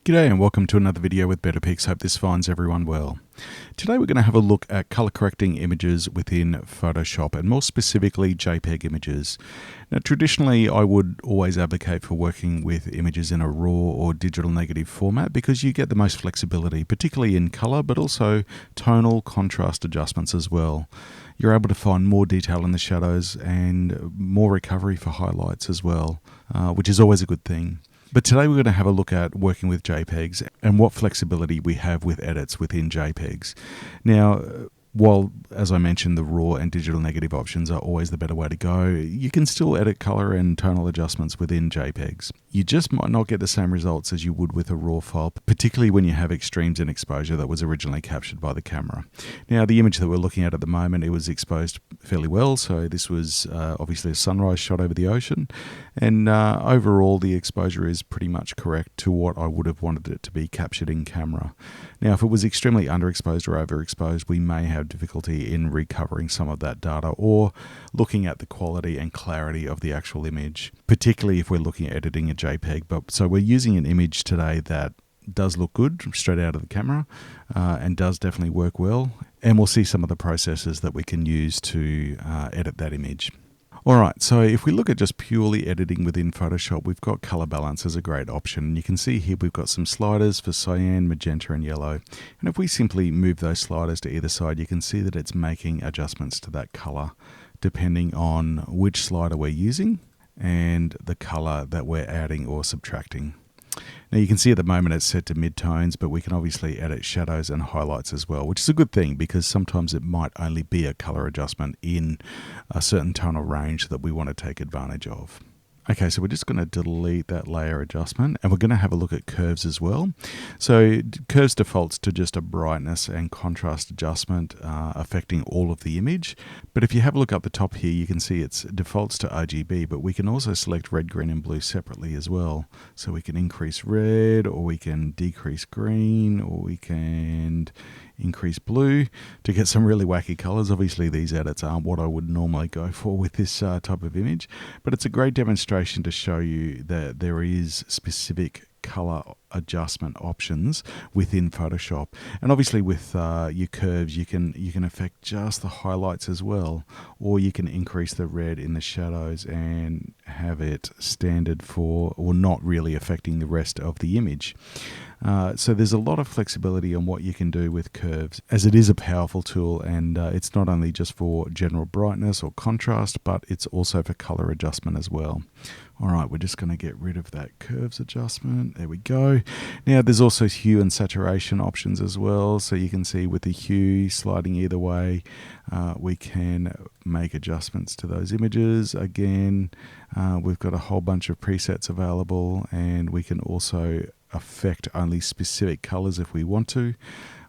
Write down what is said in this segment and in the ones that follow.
G'day and welcome to another video with Jpegs. Hope this finds everyone well. Today we're going to have a look at color correcting images within Photoshop and more specifically JPEG images. Now traditionally I would always advocate for working with images in a raw or digital negative format because you get the most flexibility, particularly in color but also tonal contrast adjustments as well. You're able to find more detail in the shadows and more recovery for highlights as well, which is always a good thing. But today we're going to have a look at working with JPEGs and what flexibility we have with edits within JPEGs. Now, while, as I mentioned, the raw and digital negative options are always the better way to go, you can still edit color and tonal adjustments within JPEGs. You just might not get the same results as you would with a raw file, particularly when you have extremes in exposure that was originally captured by the camera. Now, the image that we're looking at the moment, it was exposed fairly well, so this was obviously a sunrise shot over the ocean, and overall the exposure is pretty much correct to what I would have wanted it to be captured in camera. Now, if it was extremely underexposed or overexposed, we may have difficulty in recovering some of that data or looking at the quality and clarity of the actual image, particularly if we're looking at editing a JPEG. So we're using an image today that does look good straight out of the camera and does definitely work well, and we'll see some of the processes that we can use to edit that image. Alright, so if we look at just purely editing within Photoshop, we've got color balance as a great option. And you can see here we've got some sliders for cyan, magenta and yellow. And if we simply move those sliders to either side, you can see that it's making adjustments to that color depending on which slider we're using and the color that we're adding or subtracting. Now you can see at the moment it's set to mid-tones, but we can obviously edit shadows and highlights as well, which is a good thing because sometimes it might only be a color adjustment in a certain tonal range that we want to take advantage of. Okay, so we're just going to delete that layer adjustment and we're going to have a look at curves as well. So curves defaults to just a brightness and contrast adjustment affecting all of the image. But if you have a look up the top here, you can see it's defaults to RGB, but we can also select red, green and blue separately as well. So we can increase red, or we can decrease green, or we can increase blue to get some really wacky colors. Obviously these edits aren't what I would normally go for with this type of image, but it's a great demonstration to show you that there is specific color adjustment options within Photoshop. And obviously with your curves you can affect just the highlights as well, or you can increase the red in the shadows and have it standard for, or not really affecting the rest of the image. So there's a lot of flexibility on what you can do with curves, as it is a powerful tool, and it's not only just for general brightness or contrast, but it's also for color adjustment as well. Alright, we're just going to get rid of that curves adjustment. There we go. Now there's also hue and saturation options as well, so you can see with the hue sliding either way, we can make adjustments to those images. Again, we've got a whole bunch of presets available, and we can also affect only specific colors if we want to.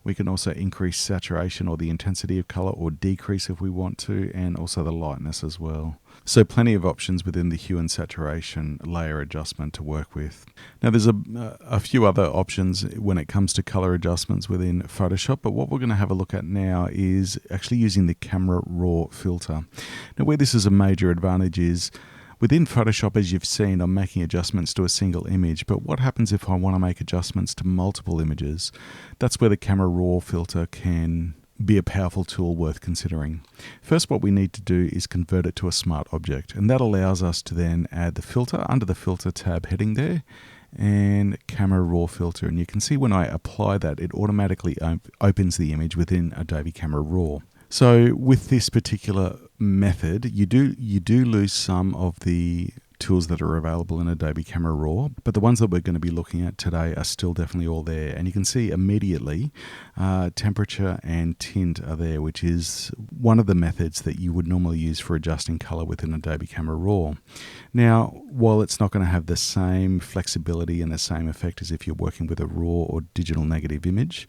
We can also increase saturation or the intensity of color, or decrease if we want to, and also the lightness as well. So plenty of options within the hue and saturation layer adjustment to work with. Now there's a few other options when it comes to color adjustments within Photoshop, but what we're going to have a look at now is actually using the camera raw filter. Now where this is a major advantage is within Photoshop, as you've seen, I'm making adjustments to a single image, but what happens if I want to make adjustments to multiple images? That's where the camera raw filter can be a powerful tool worth considering. First, what we need to do is convert it to a smart object, and that allows us to then add the filter under the filter tab heading there, and camera raw filter, and you can see when I apply that, it automatically opens the image within Adobe Camera Raw. So with this particular method, you do lose some of the tools that are available in Adobe Camera Raw, but the ones that we're going to be looking at today are still definitely all there. And you can see immediately temperature and tint are there, which is one of the methods that you would normally use for adjusting color within Adobe Camera Raw. Now, while it's not going to have the same flexibility and the same effect as if you're working with a raw or digital negative image,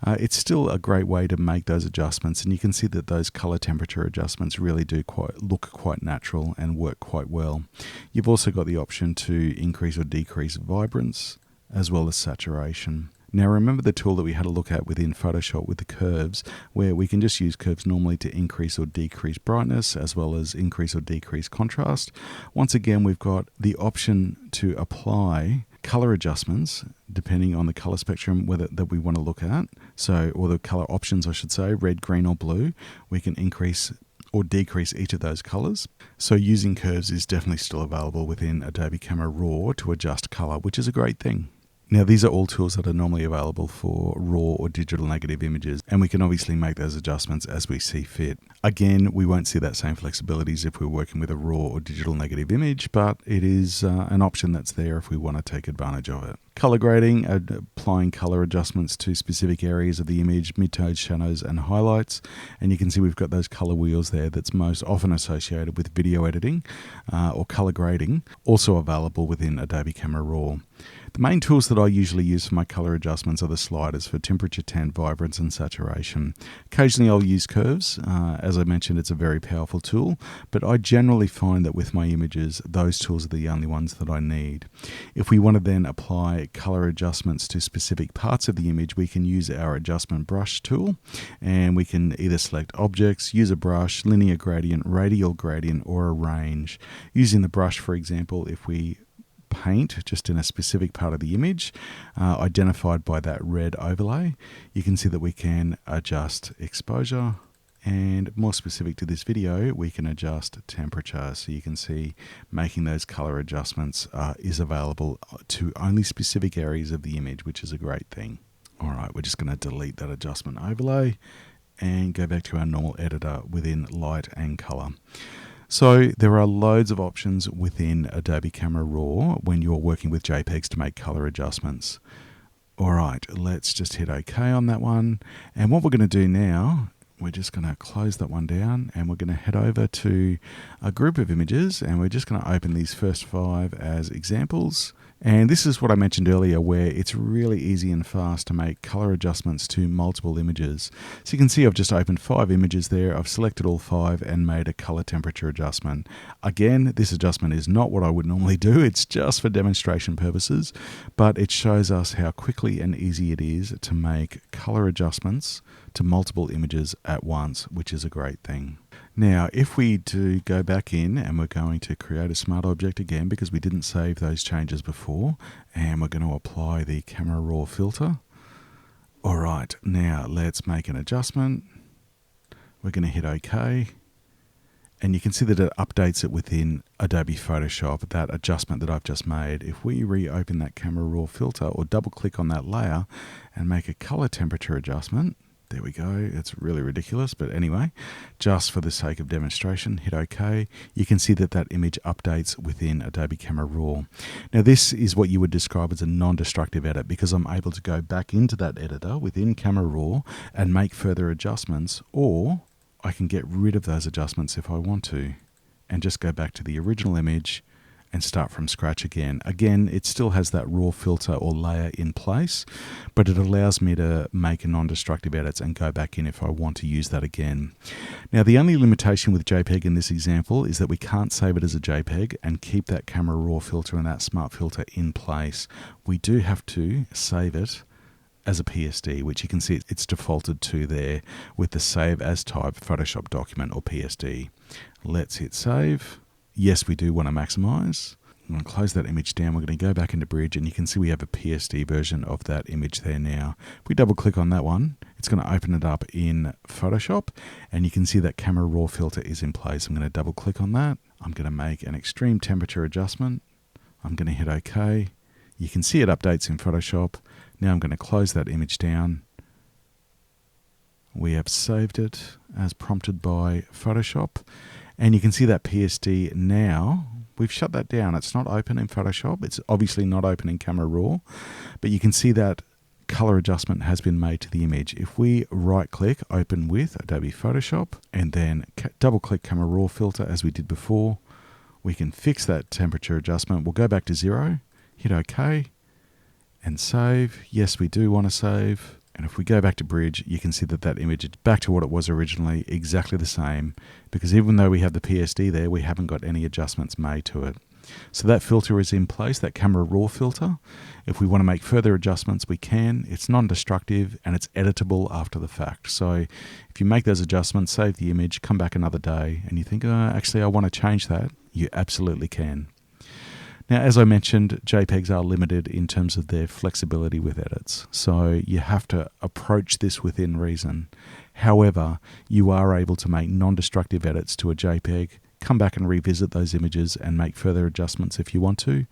it's still a great way to make those adjustments, and you can see that those color temperature adjustments really do look quite natural and work quite well. You've also got the option to increase or decrease vibrance as well as saturation. Now remember the tool that we had a look at within Photoshop with the curves, where we can just use curves normally to increase or decrease brightness as well as increase or decrease contrast. Once again, we've got the option to apply color adjustments depending on the color spectrum that we want to look at. So, or the color options, I should say, red, green, or blue. We can increase or decrease each of those colors. So using curves is definitely still available within Adobe Camera Raw to adjust color, which is a great thing. Now, these are all tools that are normally available for raw or digital negative images, and we can obviously make those adjustments as we see fit. Again, we won't see that same flexibilities if we're working with a raw or digital negative image, but it is an option that's there if we want to take advantage of it. Color grading, applying color adjustments to specific areas of the image, mid-tones, shadows, and highlights. And you can see we've got those color wheels there that's most often associated with video editing or color grading, also available within Adobe Camera Raw. The main tools that I usually use for my color adjustments are the sliders for temperature, tint, vibrance, and saturation. Occasionally I'll use curves. As I mentioned, it's a very powerful tool, but I generally find that with my images, those tools are the only ones that I need. If we want to then apply color adjustments to specific parts of the image, we can use our adjustment brush tool, and we can either select objects, use a brush, linear gradient, radial gradient, or a range. Using the brush, for example, if we paint just in a specific part of the image identified by that red overlay, you can see that we can adjust exposure, and more specific to this video, we can adjust temperature. So you can see making those color adjustments is available to only specific areas of the image, which is a great thing. All right, we're just going to delete that adjustment overlay and go back to our normal editor within light and color. So there are loads of options within Adobe Camera Raw when you're working with JPEGs to make color adjustments. All right, let's just hit OK on that one. And what we're going to do now, we're just going to close that one down, and we're going to head over to a group of images, and we're just going to open these first 5 as examples. And this is what I mentioned earlier, where it's really easy and fast to make color adjustments to multiple images. So you can see I've just opened 5 images there. I've selected all 5 and made a color temperature adjustment. Again, this adjustment is not what I would normally do. It's just for demonstration purposes, but it shows us how quickly and easy it is to make color adjustments to multiple images at once, which is a great thing. Now, if we do go back in, and we're going to create a smart object again because we didn't save those changes before, and we're going to apply the Camera Raw filter. All right, now let's make an adjustment. We're going to hit OK, and you can see that it updates it within Adobe Photoshop, that adjustment that I've just made. If we reopen that Camera Raw filter or double click on that layer and make a color temperature adjustment, there we go. It's really ridiculous, but anyway, just for the sake of demonstration, hit OK. You can see that that image updates within Adobe Camera Raw. Now, this is what you would describe as a non-destructive edit, because I'm able to go back into that editor within Camera Raw and make further adjustments, or I can get rid of those adjustments if I want to and just go back to the original image and start from scratch again. Again, it still has that raw filter or layer in place, but it allows me to make non-destructive edits and go back in if I want to use that again. Now, the only limitation with JPEG in this example is that we can't save it as a JPEG and keep that Camera Raw filter and that smart filter in place. We do have to save it as a PSD, which you can see it's defaulted to there with the Save As Type Photoshop Document, or PSD. Let's hit Save. Yes, we do want to maximize. I'm going to close that image down. We're going to go back into Bridge, and you can see we have a PSD version of that image there now. If we double click on that one, it's going to open it up in Photoshop, and you can see that Camera Raw filter is in place. I'm going to double click on that. I'm going to make an extreme temperature adjustment. I'm going to hit OK. You can see it updates in Photoshop. Now I'm going to close that image down. We have saved it as prompted by Photoshop. And you can see that PSD now, we've shut that down. It's not open in Photoshop. It's obviously not open in Camera Raw, but you can see that color adjustment has been made to the image. If we right click, open with Adobe Photoshop, and then double click Camera Raw filter as we did before, we can fix that temperature adjustment. We'll go back to 0, hit OK, and save. Yes, we do want to save. And if we go back to Bridge, you can see that that image is back to what it was originally, exactly the same, because even though we have the PSD there, we haven't got any adjustments made to it. So that filter is in place, that Camera Raw filter. If we want to make further adjustments, we can. It's non-destructive and it's editable after the fact. So if you make those adjustments, save the image, come back another day, and you think, actually, I want to change that, you absolutely can. Now, as I mentioned, JPEGs are limited in terms of their flexibility with edits, so you have to approach this within reason. However, you are able to make non-destructive edits to a JPEG, come back and revisit those images and make further adjustments if you want to,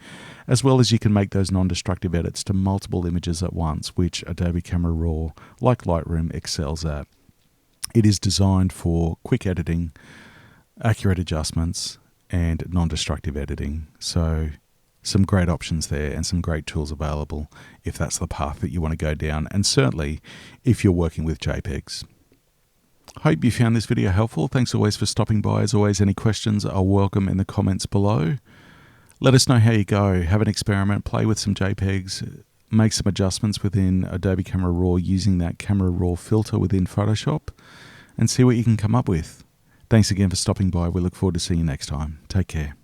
as well as you can make those non-destructive edits to multiple images at once, which Adobe Camera Raw, like Lightroom, excels at. It is designed for quick editing, accurate adjustments, and non-destructive editing. So some great options there and some great tools available if that's the path that you want to go down, and certainly if you're working with JPEGs. Hope you found this video helpful. Thanks always for stopping by. As always, any questions are welcome in the comments below. Let us know how you go. Have an experiment, play with some JPEGs, make some adjustments within Adobe Camera Raw using that Camera Raw filter within Photoshop, and see what you can come up with. Thanks again for stopping by. We look forward to seeing you next time. Take care.